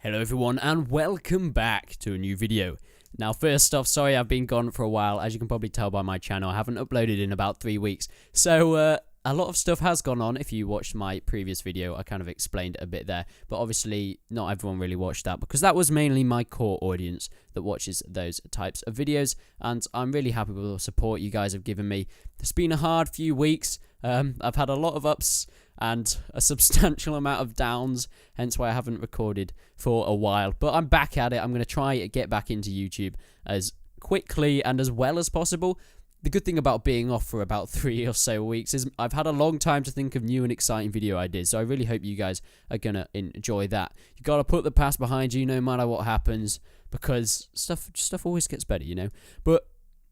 Hello everyone and welcome back to a new video. Now first off, sorry I've been gone for a while. As you can probably tell by my channel, I haven't uploaded in about 3 weeks. So a lot of stuff has gone on. If you watched my previous video, I kind of explained it a bit there. But obviously not everyone really watched that because that was mainly my core audience that watches those types of videos. And I'm really happy with the support you guys have given me. It's been a hard few weeks. I've had a lot of ups and a substantial amount of downs, hence why I haven't recorded for a while. But I'm back at it. I'm going to try to get back into YouTube as quickly and as well as possible. The good thing about being off for about 3 or so weeks is I've had a long time to think of new and exciting video ideas, so I really hope you guys are going to enjoy that. You got to put the past behind you no matter what happens, because stuff always gets better, you know. But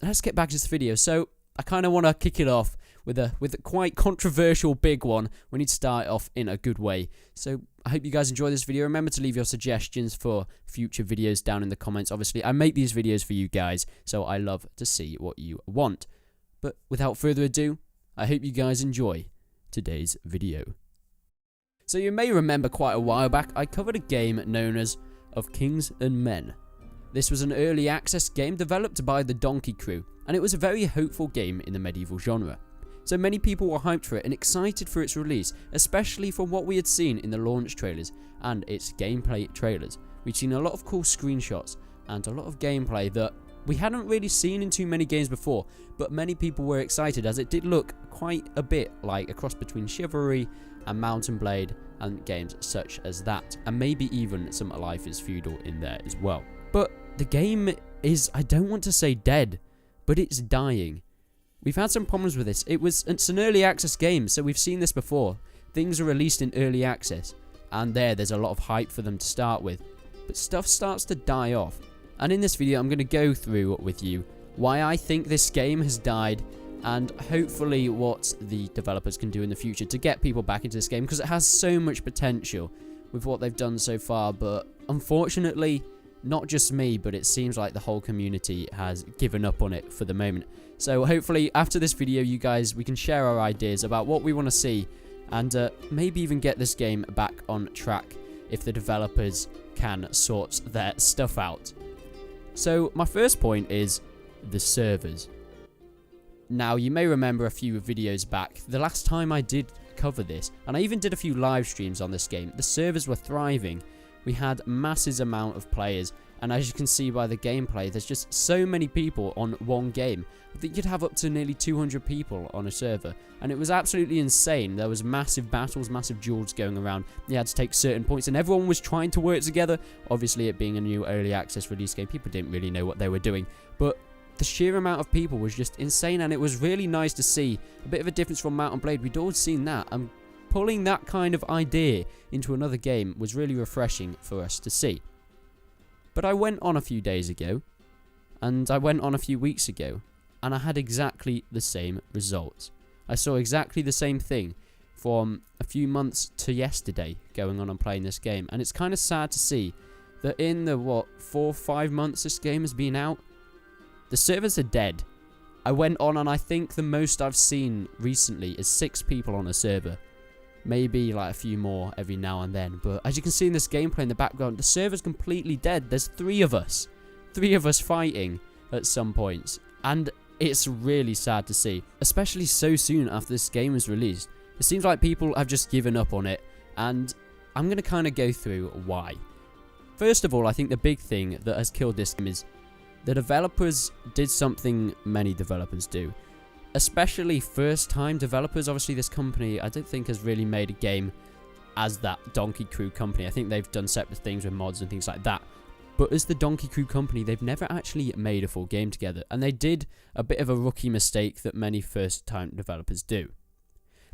let's get back to this video. So I kind of want to kick it off with a quite controversial big one. We need to start off in a good way. So I hope you guys enjoy this video. Remember to leave your suggestions for future videos down in the comments. Obviously, I make these videos for you guys, so I love to see what you want. But without further ado, I hope you guys enjoy today's video. So you may remember quite a while back, I covered a game known as Of Kings and Men. This was an early access game developed by the Donkey Crew, and it was a very hopeful game in the medieval genre. So many people were hyped for it and excited for its release, especially from what we had seen in the launch trailers and its gameplay trailers. We'd seen a lot of cool screenshots and a lot of gameplay that we hadn't really seen in too many games before, but many people were excited as it did look quite a bit like a cross between Chivalry and Mountain Blade and games such as that, and maybe even some Life is Feudal in there as well. But the game is, I don't want to say dead, but it's dying. We've had some problems with this. It's an early access game, so we've seen this before. Things are released in early access, and there's a lot of hype for them to start with. But stuff starts to die off. And in this video, I'm going to go through with you why I think this game has died, and hopefully what the developers can do in the future to get people back into this game, because it has so much potential with what they've done so far. But unfortunately, not just me, but it seems like the whole community has given up on it for the moment. So hopefully after this video, you guys, we can share our ideas about what we want to see, and maybe even get this game back on track if the developers can sort their stuff out. So my first point is the servers. Now you may remember a few videos back, the last time I did cover this, and I even did a few live streams on this game, the servers were thriving. We had masses amount of players, and as you can see by the gameplay, there's just so many people on one game. I think you'd have up to nearly 200 people on a server, and it was absolutely insane. There was massive battles, massive duels going around. You had to take certain points, and everyone was trying to work together. Obviously, it being a new early access release game, people didn't really know what they were doing, but the sheer amount of people was just insane, and it was really nice to see a bit of a difference from Mountain Blade. We'd all seen that, and pulling that kind of idea into another game was really refreshing for us to see. But I went on a few days ago, and I went on a few weeks ago, and I had exactly the same results. I saw exactly the same thing from a few months to yesterday going on and playing this game, and it's kind of sad to see that in the 4 or 5 months this game has been out, the servers are dead. I went on, and I think the most I've seen recently is 6 people on a server. Maybe like a few more every now and then, but as you can see in this gameplay in the background, the server's completely dead. There's 3 of us fighting at some points, and it's really sad to see, especially so soon after this game was released. It seems like people have just given up on it, and I'm going to kind of go through why. First of all, I think the big thing that has killed this game is the developers did something many developers do. Especially first-time developers. Obviously, this company, I don't think, has really made a game as that Donkey Crew company. I think they've done separate things with mods and things like that. But as the Donkey Crew company, they've never actually made a full game together. And they did a bit of a rookie mistake that many first-time developers do.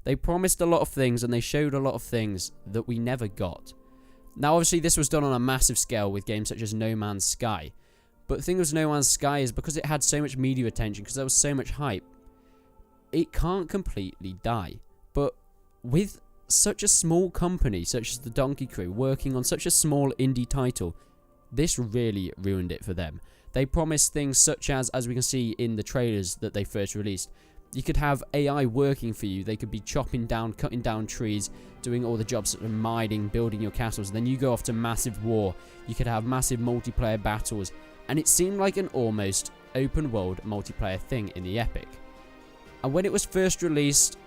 They promised a lot of things, and they showed a lot of things that we never got. Now, obviously, this was done on a massive scale with games such as No Man's Sky. But the thing with No Man's Sky is because it had so much media attention, because there was so much hype, it can't completely die. But with such a small company such as the Donkey Crew working on such a small indie title, this really ruined it for them. They promised things such as we can see in the trailers that they first released, You could have AI working for you. They could be chopping down, cutting down trees, doing all the jobs such as mining, building your castles. Then you go off to massive war. You could have massive multiplayer battles. And it seemed like an almost open world multiplayer thing in the Epic. And when it was first released,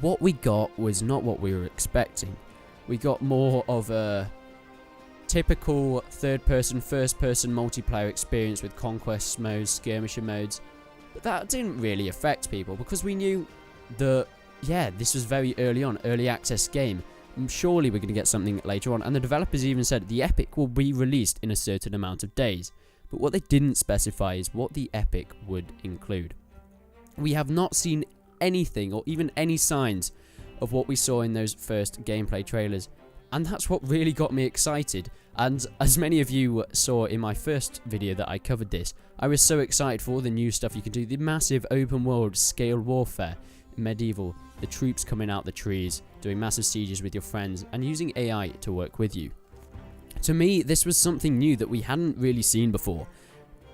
what we got was not what we were expecting. We got more of a typical third-person, first-person multiplayer experience with conquest modes, skirmisher modes. But that didn't really affect people because we knew that, yeah, this was very early on, early access game. And surely we're going to get something later on. And the developers even said the Epic will be released in a certain amount of days. But what they didn't specify is what the Epic would include. We have not seen anything or even any signs of what we saw in those first gameplay trailers. And that's what really got me excited. And as many of you saw in my first video that I covered this, I was so excited for all the new stuff you can do. The massive open world scale warfare, medieval, the troops coming out the trees, doing massive sieges with your friends, and using AI to work with you. To me, this was something new that we hadn't really seen before.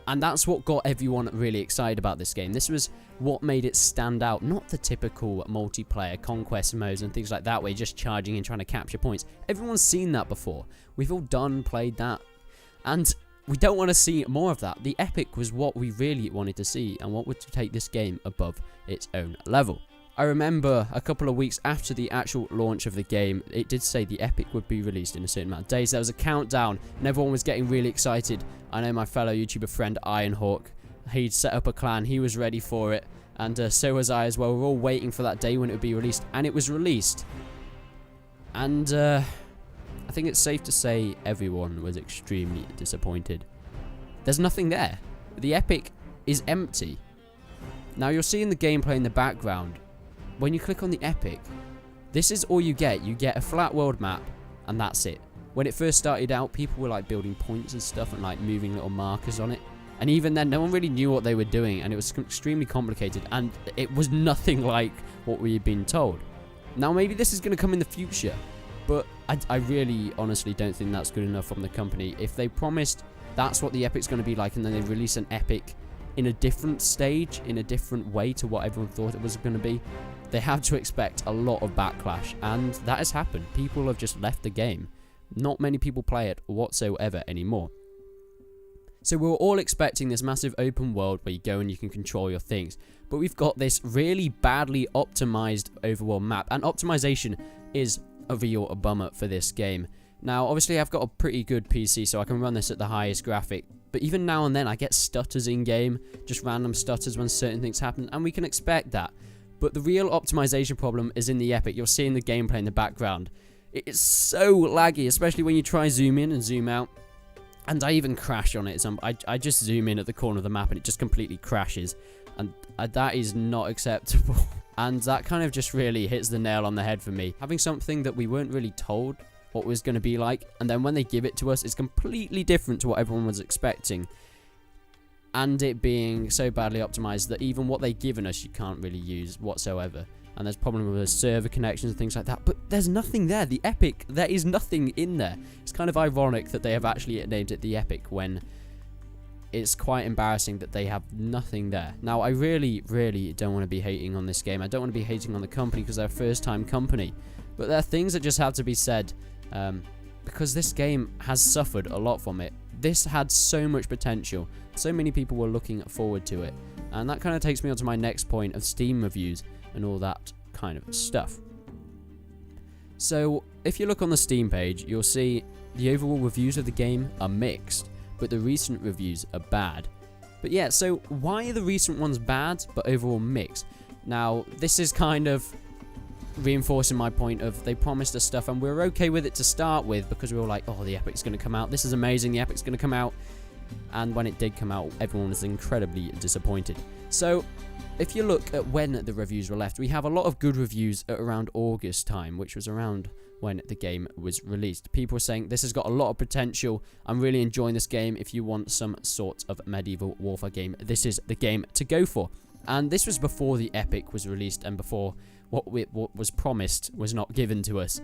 And that's what got everyone really excited about this game. This was what made it stand out, not the typical multiplayer conquest modes and things like that where you're just charging and trying to capture points. Everyone's seen that before. We've all played that. And we don't want to see more of that. The Epic was what we really wanted to see and what would take this game above its own level. I remember a couple of weeks after the actual launch of the game, it did say the Epic would be released in a certain amount of days. There was a countdown and everyone was getting really excited. I know my fellow YouTuber friend Ironhawk, he'd set up a clan, he was ready for it, and so was I as well. We were all waiting for that day when it would be released, and it was released. And I think it's safe to say everyone was extremely disappointed. There's nothing there. The Epic is empty. Now you're seeing the gameplay in the background. When you click on the Epic, this is all you get. You get a flat world map, and that's it. When it first started out, people were like building points and stuff and like moving little markers on it. And even then, no one really knew what they were doing, and it was extremely complicated, and it was nothing like what we had been told. Now, maybe this is going to come in the future, but I really, honestly don't think that's good enough from the company. If they promised that's what the Epic's going to be like, and then they release an Epic in a different stage, in a different way to what everyone thought it was going to be, they have to expect a lot of backlash, and that has happened. People have just left the game. Not many people play it whatsoever anymore. So we were all expecting this massive open world where you go and you can control your things, but we've got this really badly optimized overworld map, and optimization is a real bummer for this game. Now, obviously I've got a pretty good PC, so I can run this at the highest graphic, but even now and then I get stutters in game, just random stutters when certain things happen, and we can expect that. But the real optimization problem is in the Epic. You're seeing the gameplay in the background. It is so laggy, especially when you try zoom in and zoom out. And I even crash on it. I just zoom in at the corner of the map and it just completely crashes. And that is not acceptable. And that kind of just really hits the nail on the head for me. Having something that we weren't really told what it was going to be like, and then when they give it to us, it's completely different to what everyone was expecting. And it being so badly optimized that even what they've given us you can't really use whatsoever. And there's problems with the server connections and things like that. But there's nothing there. The Epic, there is nothing in there. It's kind of ironic that they have actually named it the Epic when it's quite embarrassing that they have nothing there. Now, I really, really don't want to be hating on this game. I don't want to be hating on the company because they're a first-time company. But there are things that just have to be said because this game has suffered a lot from it. This had so much potential. So many people were looking forward to it. And that kind of takes me on to my next point of Steam reviews and all that kind of stuff. So, if you look on the Steam page, you'll see the overall reviews of the game are mixed, but the recent reviews are bad. But yeah, so why are the recent ones bad, but overall mixed? Now, this is kind of reinforcing my point of they promised us stuff and we were okay with it to start with because we were like, oh, the Epic's going to come out, this is amazing, the Epic's going to come out. And when it did come out, everyone was incredibly disappointed. So, if you look at when the reviews were left, we have a lot of good reviews at around August time, which was around when the game was released. People were saying, this has got a lot of potential, I'm really enjoying this game, if you want some sort of medieval warfare game, this is the game to go for. And this was before the Epic was released and before what was promised was not given to us.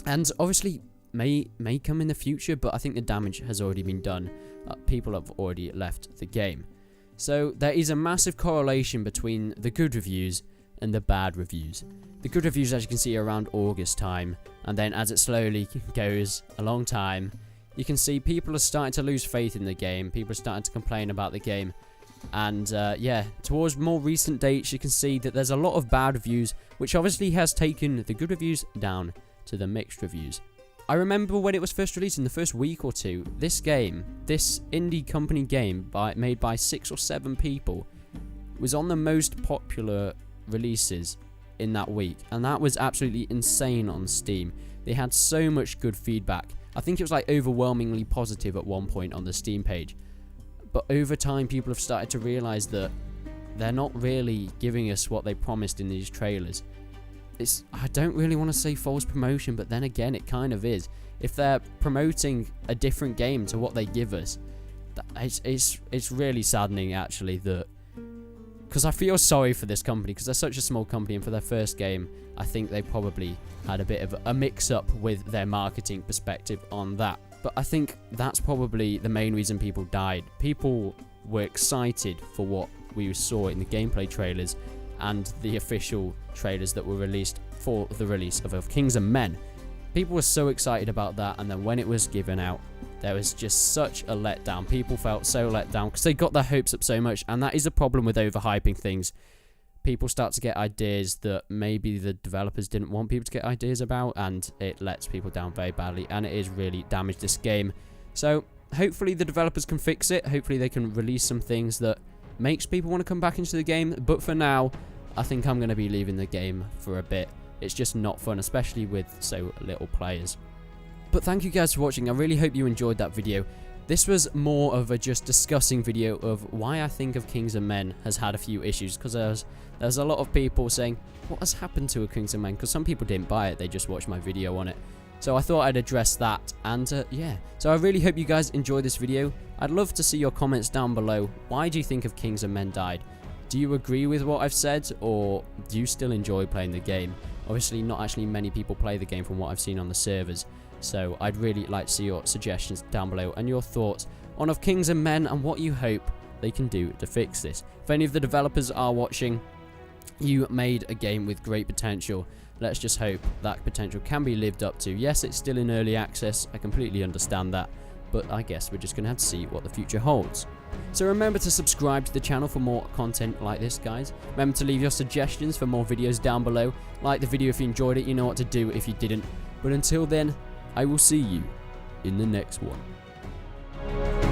And obviously, may come in the future, but I think the damage has already been done. People have already left the game. So there is a massive correlation between the good reviews and the bad reviews. The good reviews, as you can see, are around August time, and then as it slowly goes a long time, you can see people are starting to lose faith in the game. People are starting to complain about the game. And yeah, towards more recent dates, you can see that there's a lot of bad reviews, which obviously has taken the good reviews down to the mixed reviews. I remember when it was first released in the first week or two, this game, this indie company game made by 6 or 7 people, was on the most popular releases in that week, and that was absolutely insane on Steam. They had so much good feedback. I think it was like overwhelmingly positive at one point on the Steam page. But over time, people have started to realize that they're not really giving us what they promised in these trailers. I don't really want to say false promotion, but then again, it kind of is. If they're promoting a different game to what they give us, it's really saddening, actually, that... Because I feel sorry for this company, because they're such a small company, and for their first game, I think they probably had a bit of a mix-up with their marketing perspective on that. But I think that's probably the main reason people died. People were excited for what we saw in the gameplay trailers and the official trailers that were released for the release of Kings and Men. People were so excited about that, and then when it was given out, there was just such a letdown. People felt so let down because they got their hopes up so much, and that is a problem with overhyping things. People start to get ideas that maybe the developers didn't want people to get ideas about, and it lets people down very badly, and it has really damaged this game. So hopefully the developers can fix it. Hopefully they can release some things that makes people want to come back into the game. But for now, I think I'm going to be leaving the game for a bit. It's just not fun, especially with so little players. But thank you guys for watching. I really hope you enjoyed that video. This was more of a just discussing video of why I think of Kings and Men has had a few issues, because there's a lot of people saying, what has happened to a Kings and Men? Because some people didn't buy it, they just watched my video on it. So I thought I'd address that, and yeah. So I really hope you guys enjoy this video. I'd love to see your comments down below. Why do you think of Kings and Men died? Do you agree with what I've said, or do you still enjoy playing the game? Obviously, not actually many people play the game from what I've seen on the servers. So I'd really like to see your suggestions down below and your thoughts on of Kings and Men and what you hope they can do to fix this. If any of the developers are watching, you made a game with great potential. Let's just hope that potential can be lived up to. Yes, it's still in early access. I completely understand that. But I guess we're just going to have to see what the future holds. So remember to subscribe to the channel for more content like this, guys. Remember to leave your suggestions for more videos down below. Like the video if you enjoyed it. You know what to do if you didn't. But until then, I will see you in the next one.